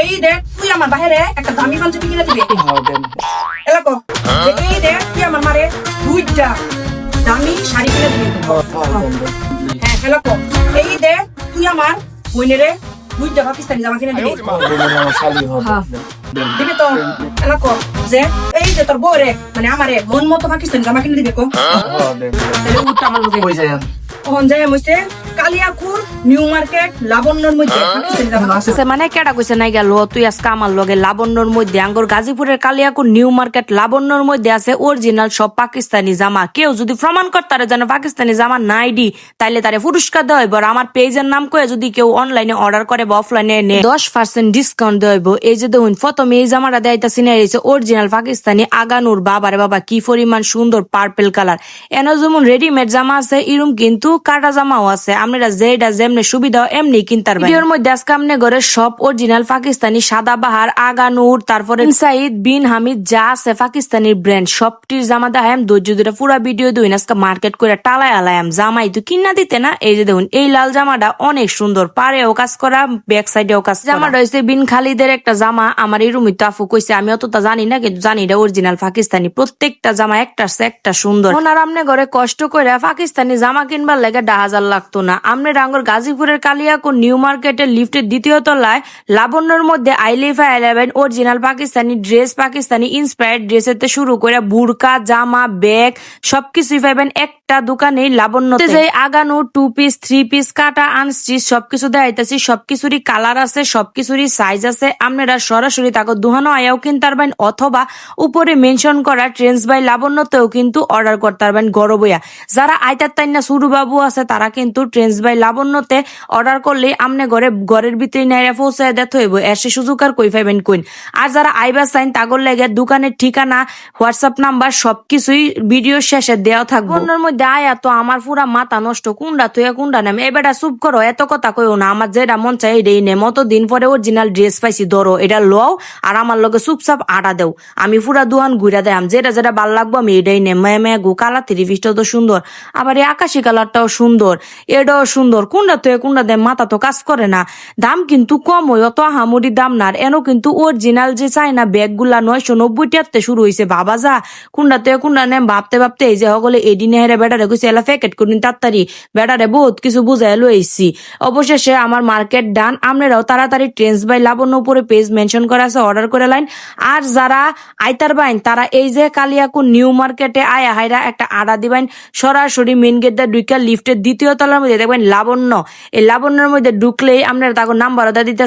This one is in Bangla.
এই দেখ তুই আমার বাইরে একটা দামি পাঞ্জাবি কিনে দিবি এলাকো এই দেখ তুই আমার মারে দুইটা দামি শাড়ি কিনে দিবি হ্যাঁ এলাকো এই দেখ তুই আমার বোনেরে দুইটা পাকিস্তানি জামা কিনে দিবি দিবি তো এলাকো যে এই যে তোর বউরে মানে আমারে মন মতো পাকিস্তানি জামা কিনে দিবি কো তাহলে উঠটা আমার লগে ওহন যায় মইছে কালিয়াকুর নিউ মার্কেট লাবণ্যর মধ্যে পাকিস্তানি জামা আছে মানে কেডা কইছে নাই গেল তুই আজকে আমার লগে লাবণ্যর মধ্যে আঙ্গুর গাজীপুরের কালিয়াকুর নিউ মার্কেট লাবণ্যর মধ্যে আছে অরিজিনাল সব পাকিস্তানি জামা কেউ যদি প্রমাণ করতারে যেন পাকিস্তানি জামা নাই দি তাইলে তারে পুরস্কার দেওয়া হইব আর আমার পেজের নাম কয়ে যদি কেউ অনলাইনে অর্ডার করে বা অফলাইনে নে 10% ডিসকাউন্ট দেওয়া হইব। এই যে দেখুন প্রথমে এই জামাটা দেখাইতাছি না রয়েছে অরিজিনাল পাকিস্তানি আগানুর বাবারে বাবা কি পরিমাণ সুন্দর পার্পল কালার এন যেমন রেডিমেড জামা আছে এরম কিন্তু কাটা জামাও আছে আপনারা যেটা যেমনি সুবিধা এমনি কিনতার ভিডিওর মধ্যে আজকে আপনি ঘরে সব অরিজিনাল পাকিস্তানি সাদাবাহার আগানুর তারপরে সাইদ বিন হামিদ যা আছে পাকিস্তানির ব্র্যান্ড সবটির জামা দেখাম ধৈর্য ধরে পুরো ভিডিও দুই আজকে মার্কেট করে টালায় আলায়াম জামাই তো কিনা দিতে না। এই যে দেখুন এই লাল জামাটা অনেক সুন্দর পারেও কাজ করা ব্যাক সাইডেও কাজ জামাটা হচ্ছে বিন খালিদের একটা জামা আমার এই রুমি তাফু কইছে আমি অতটা জানি না কিন্তু জানি এটা অরিজিনাল পাকিস্তানি প্রত্যেকটা জামা একটা একটা সুন্দর ওনার আমনে ঘরে কষ্ট করে পাকিস্তানি জামা কিনবার লাগে 10,000 লাগতো না আমনে রাঙ্গর গাজীপুরের কালিয়াকুর নিউ মার্কেটের লিফটের দ্বিতীয় তলায় লাবণ্যর মধ্যে আইলিফা 11 original Pakistani dress Pakistani inspired ড্রেসের শুরু করে বুরকা জামা ব্যাগ সবকিছুই পাবেন একটা দোকানেই লাবণ্যতে যে আগানো 2 পিস 3 পিস কাটা আনস্টিচ সবকিছু দেখাইতেছি সবকিছুরই কালার আছে সবকিছুরই সাইজ আছে আপনারা সরাসরি তাকে দুহানো আয়াও কিনতে পারবেন অথবা উপরে মেনশন করা ট্রেন্ডস বাই লাবণ্যতেও কিন্তু অর্ডার করতে পারবেন গরবইয়া যারা আইতার তাইনা সুরু বাবু আছে তারা কিন্তু ট্রেন্ডস বাই লাবণ্যতে অর্ডার করলে আমনে ঘরের ভিতরে নাইরা পৌঁছায় দিতে হইব এসে সুযোগ আর কই পাইবেন কইন আর যারা আইবা চাইন তাগর লাগে দোকানের ঠিকানা হোয়াটসঅ্যাপ নাম্বার সবকিছুই ভিডিও শেষে দেওয়া থাকবে অন্যর মধ্যে আয়া তো আমার পুরা মাথা নষ্ট কুন্ডা তুই কুন্ডা নামে এবারটা চুপ করো এত কথা কইও না আমার যেটা মন চাই এটাই নে মতো দিন পরে অরিজিনাল ড্রেস পাইছি ধরো এটা লও আর আমার লগে চুপচাপ আটা দেও আমি পুরা দুহান ঘুরা দেয়াম যেটা যেটা ভাল লাগবো আমি এটাই নে মেয়ে গো কালা 3 পিসটা তো সুন্দর আবার এই আকাশি কালারটাও সুন্দর এটাও সুন্দর কোনটা তুই কোনটা দেয় মাথা তো কাজ করে না দাম কিন্তু কম হয় অত হামুরি দাম না আর এনো কিন্তু অরিজিনাল যে চাইনা ব্যাগ গুলা 990 শুরু হয়েছে বাবা যা কোনটা তুই কোনটা নেম ভাবতে ভাবতে এই যে হগলে এদিনে হেরে বেটারে কইছে এলা প্যাকেট করিন তাড়াতাড়ি বেটারে বহুত কিছু বুঝাই লইছি অবশেষে আমার মার্কেট ডান আপনারাও তাড়াতাড়ি ট্রেন্ডস বাই লাবণ্য উপরে পেজ মেনশন করা আছে অর্ডার করে লাইন আর যারা আইতার বাইন তারা এই যে কালিয়াকুর নিউ মার্কেটে আয়া হাইরা একটা আডা দিবেন সরাসরি মেন গেট দা দুইকা লিফটের দ্বিতীয় তলার মধ্যে দেখবেন লাবণ্য এই লাবণ্যের মধ্যে ঢুকলেই আপনারা তাকে নাম্বারও দিতে